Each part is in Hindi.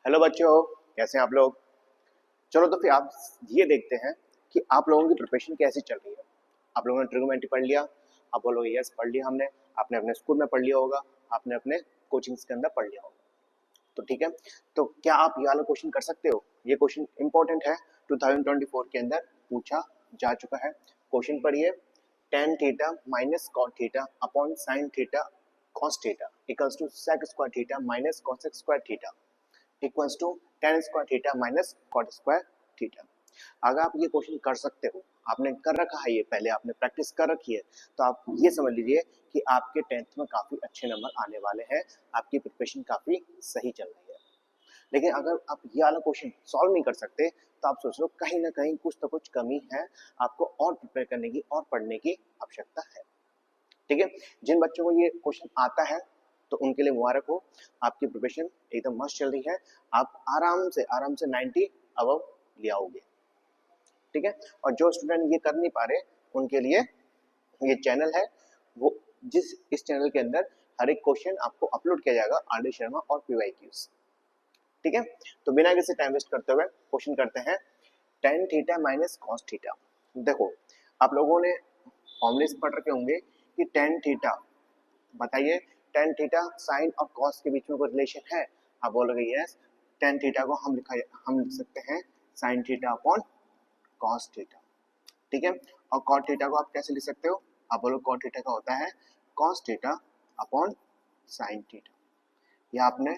हेलो बच्चों, कैसे हैं आप लोग। चलो तो फिर आप ये देखते हैं कि आप लोगों की प्रिपरेशन कैसी चल रही है। आप लोगों ने ट्रिग्नोमेट्री पढ़ लिया। आप बोलोगे यस पढ़ लिया हमने। आपने अपने स्कूल में पढ़ लिया होगा, आपने अपने कोचिंग्स के अंदर पढ़ लिया होगा। तो ठीक है, तो क्या आप ये वाला क्वेश्चन कर सकते हो? ये क्वेश्चन इंपॉर्टेंट है, 2024 के अंदर पूछा जा चुका है। क्वेश्चन पढ़िए, tan theta minus cot theta upon sine theta cos theta equals to sec square theta minus cosec square theta equals to tan square theta minus cot square theta. अगर आप ये क्वेश्चन कर सकते हो, आपने कर रखा है, ये पहले आपने प्रैक्टिस कर रखी है, तो आप ये समझ लीजिए कि आपके 10th में काफी अच्छे नंबर आने वाले हैं। आपकी प्रिपरेशन काफी सही चल रही है। लेकिन अगर आप ये वाला क्वेश्चन सॉल्व नहीं कर सकते, तो आप सोच लो कहीं ना कहीं कुछ तो कुछ कमी है। आपको और प्रिपेयर करने की और पढ़ने की आवश्यकता है। ठीक है, जिन बच्चों को ये क्वेश्चन आता है तो उनके लिए मुबारक हो, आपकी प्रिपरेशन एकदम मस्त चल रही है। आप आराम से 90 अबव ले आओगे। ठीक है, और जो स्टूडेंट ये कर नहीं पा रहे उनके लिए ये चैनल है, वो जिस इस चैनल के अंदर हर एक क्वेश्चन आपको अपलोड किया जाएगा, आर डी शर्मा और पीवाईक्यूज। ठीक है, तो बिना किसी टाइम वेस्ट करते हुए क्वेश्चन करते हैं। tan theta minus cos theta. देखो, आप लोगों ने फॉर्मूले पढ़ रखे होंगे कि tan थीटा, बताइए tan थीटा साइन और कॉस के बीच में कोई रिलेशन है? आप बोलोगे यस। tan थीटा को हम लिख सकते हैं sign theta upon cos theta. ठीक है, और कॉट थीटा को आप कैसे लिख सकते हो? आप बोलो कॉट थीटा का होता है cos theta upon sine theta. ये आपने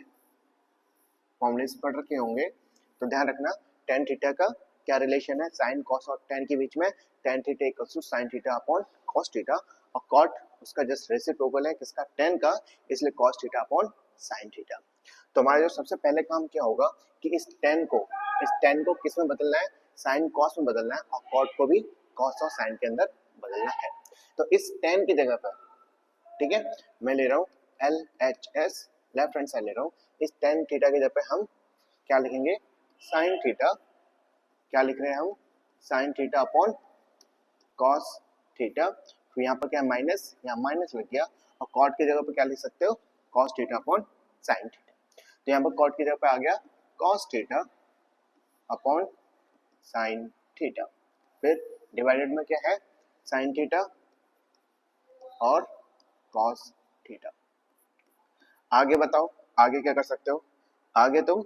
फॉर्मूले पढ़ रखे होंगे, तो ध्यान रखना tan थीटा का क्या रिलेशन है साइन कॉस और tan के बीच में। tan theta equals to sine theta upon cos theta, और कॉट उसका जस्ट रेसिप्रोकल है किसका? tan का, इसलिए cos theta upon sine theta. तो हमारा जो सबसे पहले काम क्या होगा कि इस tan को किस में बदलना है? साइन कॉस में बदलना है, और कॉट को भी कॉस और साइन के अंदर बदलना है। तो इस tan की जगह पर, ठीक है, मैं ले रहा हूँ LHS, लेफ्ट हैंड साइड ले रहा हूँ। इस tan थीटा की जगह पे हम क्या लिखेंगे? Sine theta. क्या लिख रहे हैं हम? Sign theta upon cos theta. फिर यहाँ पर क्या माइनस, यहाँ माइनस लग गया, और कॉट की जगह पर क्या लिख सकते हो? Cos theta upon sine theta. तो यहाँ पर कॉट की जगह पे आ गया cos theta upon sine theta. फिर डिवाइडेड में क्या है? साइन थीटा और कॉस थीटा। आगे बताओ, आगे क्या कर सकते हो? आगे तुम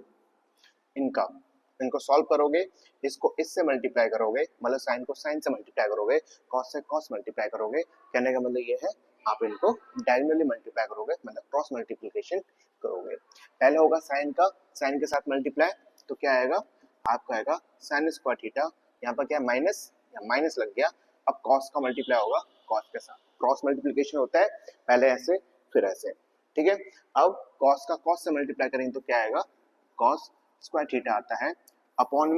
इनको सॉल्व करोगे, इसको इससे मल्टीप्लाई करोगे, मतलब साइन को साइन से मल्टीप्लाई करोगे, कॉस से कॉस मल्टीप्लाई करोगे। कहने का मतलब ये है आप इनको डायगोनली मल्टीप्लाई करोगे, मतलब क्रॉस मल्टीप्लिकेशन करोगे। पहले होगा साइन का, साइन के साथ मल्टीप्लाई, तो क्या आएगा? आपका आएगा साइन स्क्वायर थीटा। यहाँ पर क्या माइनस, यहाँ माइनस लग गया। अब कॉस का मल्टीप्लाई होगा कॉस के साथ, क्रॉस मल्टीप्लिकेशन होता है, पहले ऐसे फिर ऐसे। ठीक है, अब कॉस का कॉस से मल्टीप्लाई करेंगे तो क्या आएगा? कॉस स्क्वायर थीटा आता है। अपॉन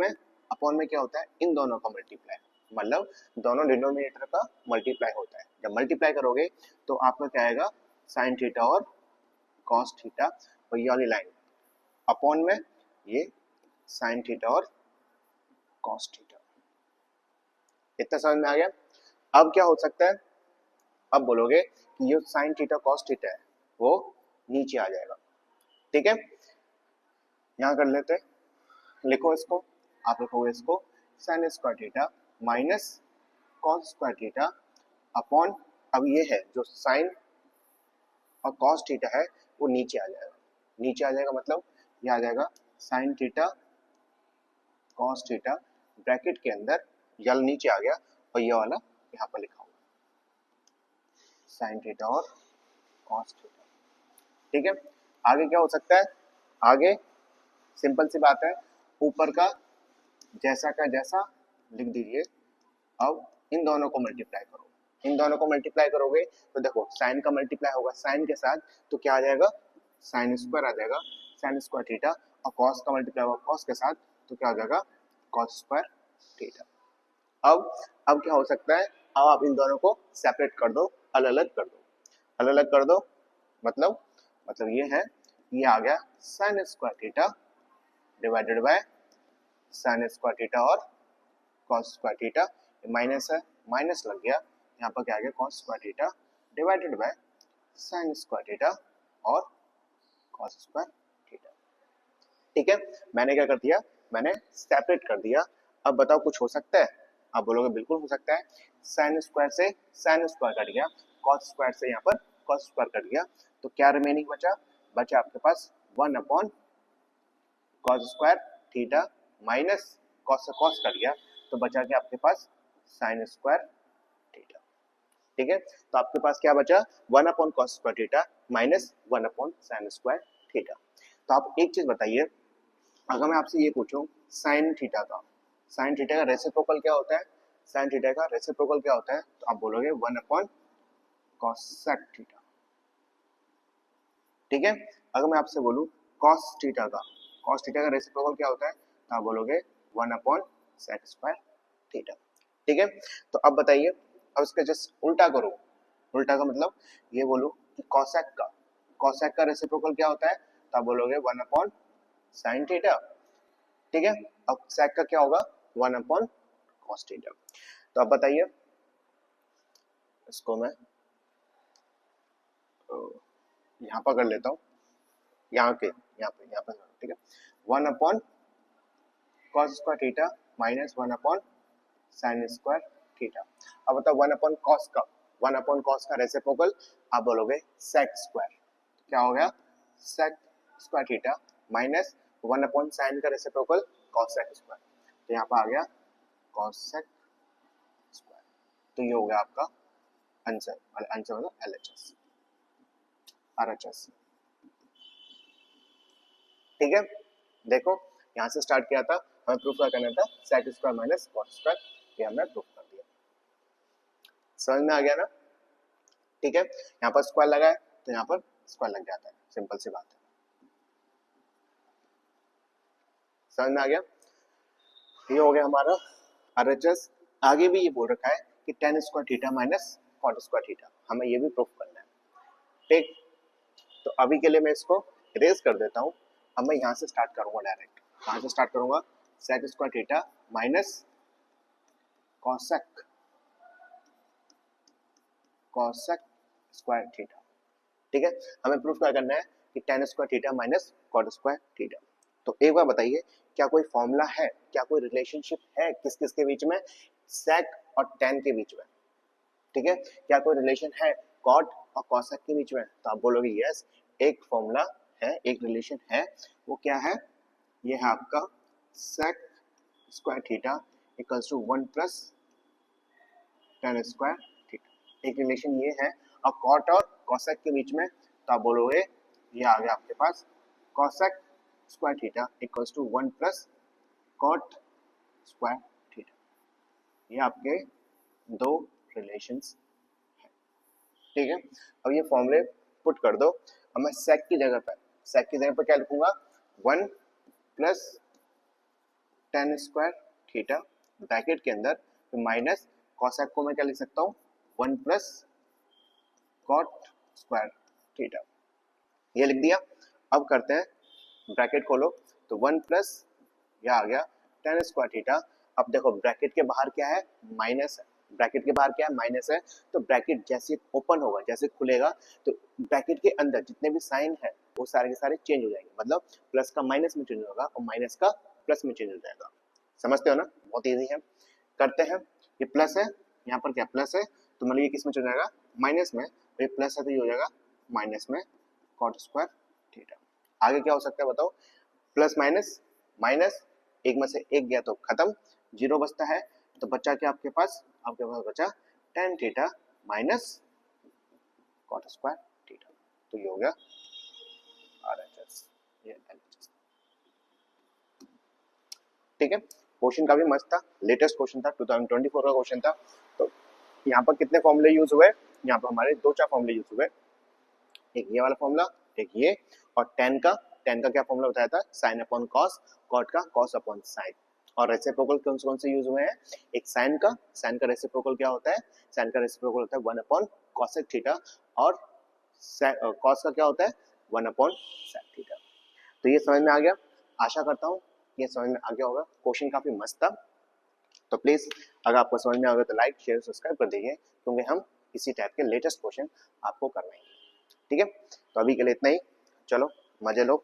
में क्या होता है? इन दोनों का मल्टीप्लाई, मतलब दोनों डिनोमिनेटर का मल्टीप्लाई होता है। जब मल्टीप्लाई करोगे तो आपका क्या आएगा? साइन थीटा और कॉस थीटा, और ये वाली लाइन अपॉन में ये साइन थीटा और कॉस थीटा। इतना समझ में आ गया? अब क्या हो सकता है? अब बोलोगे कि ये साइन थीटा कॉस थीटा है वो नीचे आ जाएगा। ठीक है, यहाँ कर लेते हैं, लिखो इसको। आप लिखोगे इसको sine square theta minus cos square theta upon, अब ये है जो साइन और कॉस थीटा है वो नीचे आ जाएगा। नीचे आ जाएगा मतलब ये आ जाएगा sign theta cos theta, bracket के अंदर यल नीचे आ गया, और ये वाला यहाँ पर लिखा होगा साइन थीटा और कॉस थीटा। ठीक है, आगे क्या हो सकता है? आगे सिंपल सी बात है, ऊपर का जैसा का जैसा लिख दीजिए। अब इन दोनों को मल्टीप्लाई करो, इन दोनों को मल्टीप्लाई करोगे तो देखो साइन का मल्टीप्लाई होगा साइन के साथ, तो क्या आ जाएगा? साइन स्क्वायर आ जाएगा, साइन स्क्वायर थीटा, और कॉस का मल्टीप्लाई होगा कॉस के साथ, तो क्या हो जाएगा? Cos square theta. अब क्या हो सकता है? अब आप इन दोनों को सेपरेट कर दो, अलग अलग कर दो। अलग अलग कर दो मतलब ये है, ये आ गया sine square theta divided by sine square theta और कॉस स्क्वायर थीटा। माइनस है, माइनस लग गया, यहाँ पर क्या आ गया? Cos square theta divided by sine square theta और कॉस स्क्वायर थीटा। ठीक है, मैंने क्या कर दिया, मैंने सेपरेट कर दिया। अब बताओ कुछ हो सकता है? आप बोलोगे बिल्कुल हो सकता है। साइन स्क्वायर से साइन स्क्वायर कट गया, कॉस स्क्वायर से यहाँ पर कॉस स्क्वायर कट गया, तो क्या रिमेनिंग बचा? बचा आपके पास 1 upon cos square theta minus cos से कॉस कट गया, तो बचा क्या आपके पास? Sine square theta. ठीक है, तो आपके पास क्या बचा? 1 upon cos square theta minus 1 upon sine square theta. तो आप एक चीज बताइए, अगर मैं आपसे ये पूछूं साइन थीटा का, साइन थीटा का रेसिप्रोकल क्या होता है? साइन थीटा का रेसिप्रोकल क्या होता है? तो आप बोलोगे 1 अपॉन कॉसेक थीटा। ठीक है, अगर मैं आपसे बोलूं कॉस थीटा का रेसिप्रोकल क्या होता है? तो आप बोलोगे 1 अपॉन सेक स्क्वायर थीटा। ठीक है, तो अब बताइए, अब इसका जस्ट उल्टा करो। उल्टा का मतलब ये बोलो कि कॉसेक का रेसिप्रोकल क्या होता है? तो आप बोलोगे 1 अपॉन साइन थीटा। ठीक है, अब सेक का क्या होगा? 1 अपॉन कॉस थीटा। तो अब बताइए, इसको मैं यहाँ पर कर लेता हूँ, यहाँ पे। ठीक है, 1 upon cos square theta minus 1 upon sine square theta. अब बताओ 1 अपॉन कॉस का रेसिप्रोकल आप बोलोगे सेक स्क्वायर। क्या हो गया? Sec square theta minus 1 upon sine का रेसिप्रोकल कॉसेक स्क्वायर, तो यहाँ पर आ गया कॉसेक स्क्वायर। तो ये हो गया आपका आंसर, मतलब LHS RHS। ठीक है, देखो यहाँ से स्टार्ट किया था, हमें प्रूफ क्या करना था? Sec square minus cos square, ये हमने प्रूफ कर दिया। समझ में आ गया ना? ठीक है, यहाँ पर स्क्वायर लगा है तो यहाँ पर स्क्वायर लग जाता है, सिंपल सी बात है। समझ में आ गया? ये हो गया हमारा RHS। आगे भी ये बोल रखा है कि tan square theta minus cot square theta, हमें ये भी प्रूफ करना है। ठीक, तो अभी के लिए मैं इसको इरेज कर देता हूँ। अब मैं यहाँ से स्टार्ट करूंगा डायरेक्ट। कहाँ से स्टार्ट करूंगा? Sec square theta minus cosec square theta. ठीक है, हमें प्रूफ क्या करना है कि tan square theta minus cot square theta. तो एक बार बताइए, क्या कोई फॉर्मूला है, क्या कोई रिलेशनशिप है किस किस के बीच में? सेक और tan के बीच में। ठीक है, क्या कोई रिलेशन है कॉट और कॉसेक के बीच में? तो आप बोलोगे यस, एक फॉर्मूला है, एक रिलेशन है। वो क्या है? ये है आपका sec square theta equals to 1 plus tan square theta. एक रिलेशन ये है। और कॉट और कॉसेक के बीच में, तो आप बोलोगे ये आ गया आपके पास cosec square theta equals to 1 plus cot square theta. ये आपके दो रिलेशंस हैं। ठीक है, अब ये फॉर्मूले पुट कर दो। अब मैं सेक की जगह पर क्या लिखूंगा? 1 plus tan square theta bracket के अंदर, तो माइनस कॉसेक को मैं क्या लिख सकता हूँ? 1 प्लस कॉट स्क्वायर थीटा, ये लिख दिया। अब करते हैं, ब्रैकेट खोलो, तो 1 प्लस ये आ गया tan स्क्वायर थीटा। अब देखो ब्रैकेट के बाहर क्या है? माइनस है। ब्रैकेट के बाहर क्या है? माइनस है। तो ब्रैकेट जैसे ओपन होगा, जैसे खुलेगा, तो ब्रैकेट के अंदर जितने भी साइन है वो सारे के सारे चेंज हो जाएंगे। मतलब प्लस का माइनस में चेंज होगा और माइनस का प्लस में चेंज हो जाएगा। समझते हो ना? बहुत ईजी है। करते हैं, ये प्लस है, यहाँ पर क्या प्लस है, तो मतलब ये किस में चल जाएगा? माइनस में। ये प्लस है तो ये हो जाएगा माइनस में कॉट स्क्वायर थीटा। आगे क्या हो सकता है बताओ? प्लस माइनस, माइनस एक में से एक गया तो खत्म, जीरो बचता है। तो बचा क्या आपके पास? आपके पास बचा tan theta minus cot square theta. तो ये हो गया RHS, ये LHS। ठीक है, क्वेश्चन काफी मस्त था, लेटेस्ट क्वेश्चन था, 2024 का क्वेश्चन था। तो यहाँ पर कितने फॉर्मूले यूज हुए? यहाँ पर हमारे 2-4 फॉर्मूले यूज हुए। एक ये वाला फॉर्मूला, एक ये, और tan का क्या फॉर्मूला बताया था? साइन अपॉन कॉस, कॉट का कॉस अपॉन साइन। और रेसिप्रोकल कौन से यूज हुए हैं? एक साइन का रेसिप्रोकल क्या होता है? साइन का रेसिप्रोकल होता है 1 अपॉन कॉसेक थीटा, और कॉस का क्या होता है? 1 अपॉन सेक थीटा। तो ये समझ में आ गया, आशा करता हूँ ये समझ में आ गया होगा। क्वेश्चन काफी मस्त था, तो प्लीज अगर आपको समझ में आ गया तो लाइक शेयर सब्सक्राइब कर दीजिए, क्योंकि हम इसी टाइप के लेटेस्ट क्वेश्चन आपको करवाएंगे। ठीक है, तो अभी के लिए इतना ही, चलो मजे लो।